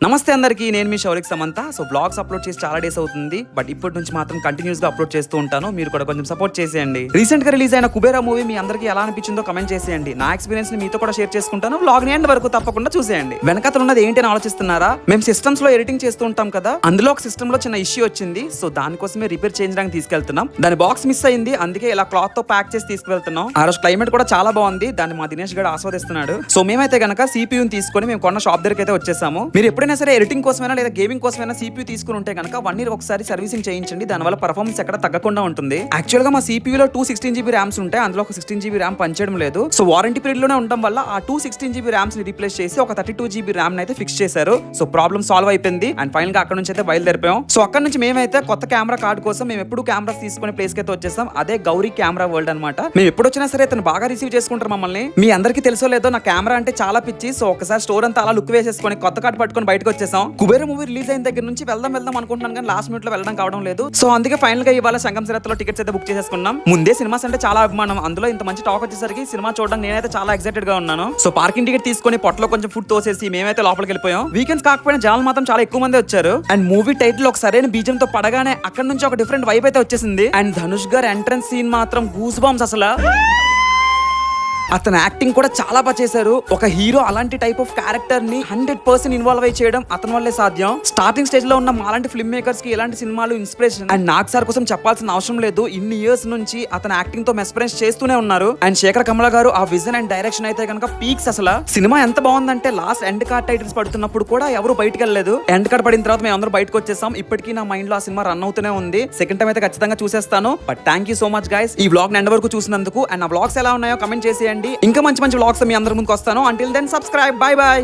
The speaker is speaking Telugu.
నమస్తే అందరికీ, నేను మీ శౌరిక్ సమంత. సో బ్లాగ్స్ అప్లోడ్ చేసి చాలా డేస్ అవుతుంది, బట్ ఇప్పటి నుంచి మాత్రం కంటిన్యూస్ గా అప్లోడ్ చేస్తూ ఉంటాను. మీరు కూడా కొంచెం సపోర్ట్ చేసేయండి. రీసెంట్ గా రిలీజ్ అయిన కుబేరా మూవీ మీ అందరికీ ఎలా అనిపించిందో కమెంట్ చేసేయండి. నా ఎక్స్పీరియన్స్ ని మీతో కూడా షేర్ చేసుకుంటాను. వ్లాగ్ ని ఎండ్ వరకు తప్పకుండా చూసేయండి. వెనకాతల ఉన్నది ఏంటి అని ఆలోచిస్తున్నారా? మేము సిస్టమ్స్ లో ఎడిటింగ్ చేస్తూ ఉంటాం కదా, అందులో ఒక సిస్టమ్ లో చిన్న ఇష్యూ వచ్చింది. సో దానికోసమే రిపేర్ చేయడానికి తీసుకెళ్తున్నాం. దాని బాక్స్ మిస్ అయింది, అందుకే ఇలా క్లాత్ తో ప్యాక్ చేసి తీసుకువెళ్తున్నాం. ఆ రోజు క్లైమేట్ కూడా చాలా బాగుంది, దాన్ని మా దినేష్ గడ్ ఆస్వాదిస్తున్నాడు. సో మేమైతే గనక CPU తీసుకొని మేము కొన్న షాప్ దగ్గరికి అయితే వచ్చేసాము. మీరు ఎప్పుడైనా సరే ఎడిటింగ్ కోసమైనా లేదా గేమింగ్ కోసమైనా CPU తీసుకుని ఉంటే కనుక 1 year ఒకసారి సర్వీసింగ్ చేయించండి. దానివల్ల పర్ఫార్మెన్స్ ఎక్కడ తగ్గకుండా ఉంటుంది. యాక్చువల్ గా మా CPU లో 216GB ర్యామ్స్ ఉంటాయి, అందులో ఒక 16GB ర్యామ్ పనిచేయడం లేదు. సో వారంటీ పీరియడ్ లోనే ఉండడం వల్ల ఆ 216GB ర్యామ్స్ ని రీప్లేస్ చేసి ఒక 32GB ర్యామ్ అయితే ఫిక్స్ చేశారు. సో ప్రాబ్లమ్ సాల్వ్ అయిపోయింది అండ్ ఫైనల్ గా అక్కడ నుంచి అయితే బయలుదేరిపోయాం. సో అక్కడ నుంచి మేమైతే కొత్త కెమెరా కార్డ్ కోసం మేము ఎప్పుడు కెమెరాస్ తీసుకునే ప్లేస్ కి అయితే వచ్చేసాం. అదే గౌరీ కెమెరా వరల్డ్ అనమాట. మేము ఎప్పుడు వచ్చినా సరే తను బాగా రిసీవ్ చేసుకుంటారు మమ్మల్ని. మీ అందరికీ తెలుసో లేదో నా కెమెరా అంటే చాలా పిచ్చి. సో ఒకసారి స్టోర్ అంతా అలా లుక్ వేసేసుకొని కొత్త కార్డ్ పట్టుకొని బయటకు వచ్చేసాం. కుబేరా మూవీ రిలీజ్ అయిన దగ్గర నుంచి వెళ్దాం అనుకుంటున్నాను, కానీ లాస్ట్ మినిట్ లో వెళ్ళడం కావడం లేదు. సో అందుకే ఫైనల్ గా ఇవాళ సంగం సిరత్లో టికెట్స్ అయితే బుక్ చేసేసుకున్నాం. ముందే సినిమాస్ అంటే చాలా అభిమానం, అందులో ఇంత మంచి టాక్ వచ్చేసరికి సినిమా చూడడానికి నేనైతే చాలా ఎక్సైటెడ్ గా ఉన్నాను. సో పార్కింగ్ టికెట్ తీసుకొని పొట్టలో కొంచెం ఫుడ్ తోసేసి మేమైతే లోపలికి వెళ్ళిపోయాం. వీకెండ్స్ కాకపోయినా జనాలు మాత్రం చాలా ఎక్కువ మంది వచ్చారు. అండ్ మూవీ టైటిల్ ఒక సరైన బీజం తో పడగానే అక్కడ నుంచి ఒక డిఫరెంట్ వైబ్ అయితే వచ్చేసింది. అండ్ ధనుష్ గారి ఎంట్రన్స్ సీన్ మాత్రం గూస్ బాంబ్స్ అసలు. అతను యాక్టింగ్ కూడా చాలా బాగా చేశారు. ఒక హీరో అలాంటి టైప్ ఆఫ్ క్యారెక్టర్ ని 100% ఇన్వాల్వ్ అయి చేయడం అతని వల్లే సాధ్యం. స్టార్టింగ్ స్టేజ్ లో ఉన్న మాలాంటి ఫిల్మ్ మేకర్స్ కి ఇలాంటి సినిమాలు ఇన్స్పిరేషన్. అండ్ నాగ్ సార్ కోసం చెప్పాల్సిన అవసరం లేదు, ఇన్ని ఇయర్స్ నుంచి అతను యాక్టింగ్ తో మెస్పరెన్స్ చేస్తూనే ఉన్నారు. అండ్ శేఖర్ కమల గారు ఆ విజన్ అండ్ డైరెక్షన్ అయితే కనుక పీక్స్ అసలు. సినిమా ఎంత బాగుందంటే లాస్ట్ ఎండ్ కార్డ్ టైటిల్స్ పడుతున్నప్పుడు కూడా ఎవరు బయటకు వెళ్ళలేదు. ఎండ్ కార్డ్ పడిన తర్వాత మేము అందరూ బయటకు వచ్చేసాం. ఇప్పటికీ నా మైండ్ లో ఆ సినిమా రన్ అవుతూనే ఉంది. సెకండ్ టైం అయితే ఖచ్చితంగా చూసేస్తాను. But thank you so much guys ఈ వ్లాగ్ ఎండ్ వరకు చూసినందుకు. అండ్ ఆ వ్లాగ్స్ ఎలా ఉన్నాయో కమెంట్ చేసేయండి. ఇంకా మంచి వ్లాగ్స్ మీ అందరి ముందుకు వస్తాను. Until then subscribe. Bye by.